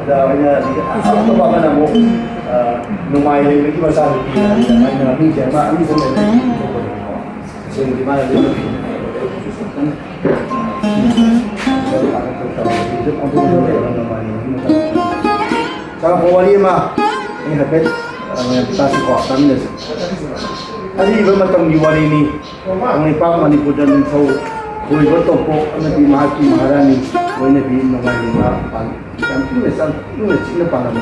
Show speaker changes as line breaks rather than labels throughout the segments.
Ada apa apa nama numai lagi bagi masa lagi. Mana ni jemaah ni semua ni. Sehingga di mana dia lebih. Kalau bawali mah ini dapat tasi kuah kami ni. Hari ini macam Diwali ni, kami pak Manipur dan tahu, koi betul pok nabi Mahaki Maharani, koi nabi numai lima pan. Yang itu cina pangan.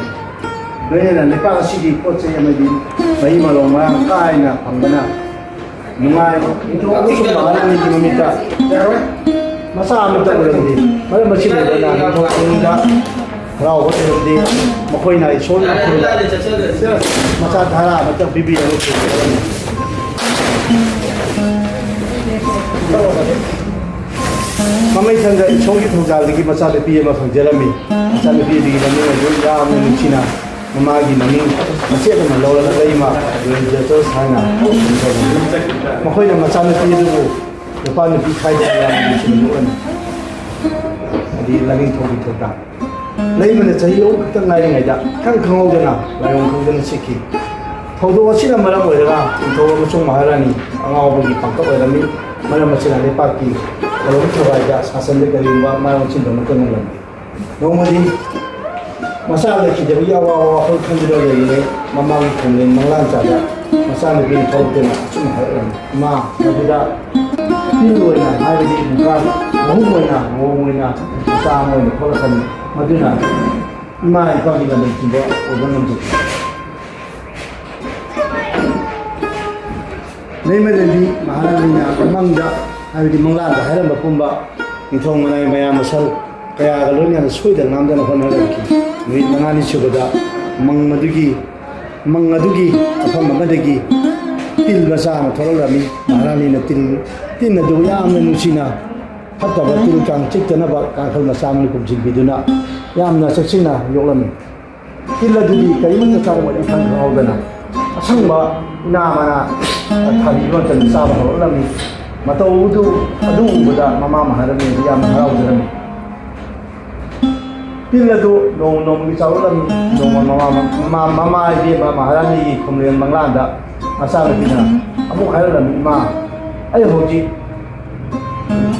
Kaya na lepas sih pot saya nabi bayi malong mayang kaya na panggana. Numai itu aku semua orang ni meminta. Masa amat tak boleh ni. Malah masih ada na itu enggak. Rau betul di makoi na isun. Masa dhara macam bibi yang itu. Mamai sangga isogi thujal lagi masa lepi ma phangjalami masa lepi di nami jo yam ni china mamagi nami masih ada lola lagi ma jo sana makoi na masa lepi du depan lepi khai ya ni chinu an di lagi thogi thota lai mana chahi o khang ngai ngai da khang khangau dana layong khang dana sikhi thodo asina maram oira thodo machung maharani angau bagi pangkap oirami maram asina lepaki kalau kita baca sasan de kali malam cinta mungkin lagi. Normally masalah kita dia awal awal kan dia lagi mamang kemudian malam saja masalah begini tahu dia cuma heran ma tidak tiluina hari ini bukan mohonnya sama ini kalau kan madina ma itu kita nak cuba orang untuk ni menjadi mahalnya memang dah hari di Mangla dah hari berpumba itu mengenai bayar masal kaya kalau ni ada suai dan nama dan apa lagi ni mengani cuba dah mengadugi apa mengadugi til bahasa thorol rami maharani na til na doya amna nusina hatta batil kang cik na ba kakal masam ni kumjig biduna yamna saksina yoklam til adugi kay man ta tawo ikang hawdana asang ba ina mana thari ba tan sa ba rami matau itu aduh budak mama maharani dia maharau dalam pilih tu nong bicara dalam nong mama dia maharani kemudian Bangladesh asal kita abu khair dalam ma ayo hoji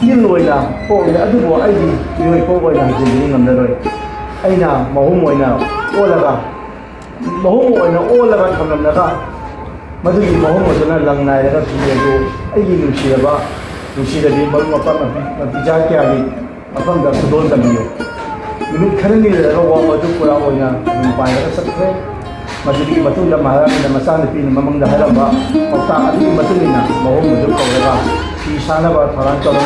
pilih lah po aduh bo aidi pilih po bo yang jadi ngam daroi aina mahum waina olaga kamam naga madugi mahum wadana lang nai daga tuju ayi nusi baru apa bijak lagi apa dah sudon kami yo minum keren ni daga wang madu kurang onya numpai daga sakre madugi matu dah maharam dah masa ni memang dah haram ba pakta adi matu ni na mahum madu kau daga si sana ba tharan chalu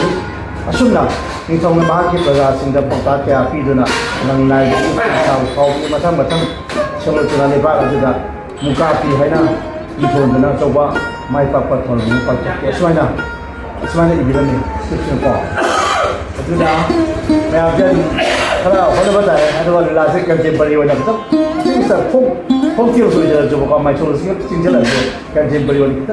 asumna ni thong na bahagi praja singda pakta ke api duna lang nai kau macam semua tunani ba ada muka api haina iphone na coba mai papa thon ni pakta Semana ibilan ni, sesuatu apa? Itu dah, macam kalau kalau betul, ada orang lasik kerja beriwan macam, sih pom tiada sulit je, coba kau mai coba sih, cincin je, kerja beriwan kita,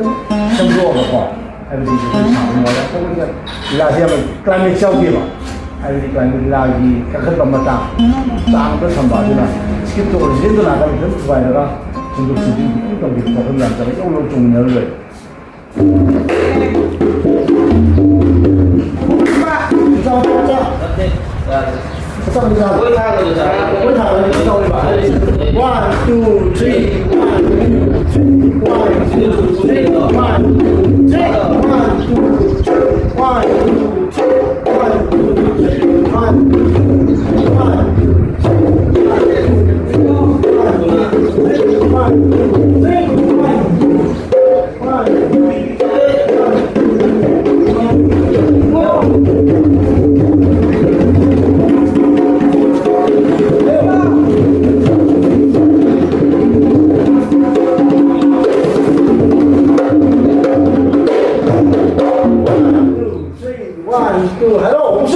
semua apa? Ada di sana, ada apa? Lasik apa? Kami jauh dia, ada di kami lagi, kakak pematang, sang bersambah juga. Skip tu, jadi tu nak kami tu supaya orang untuk sendiri itu kami bukan lancar, itu orang cuma nilai. One, two, three. One, two, hello,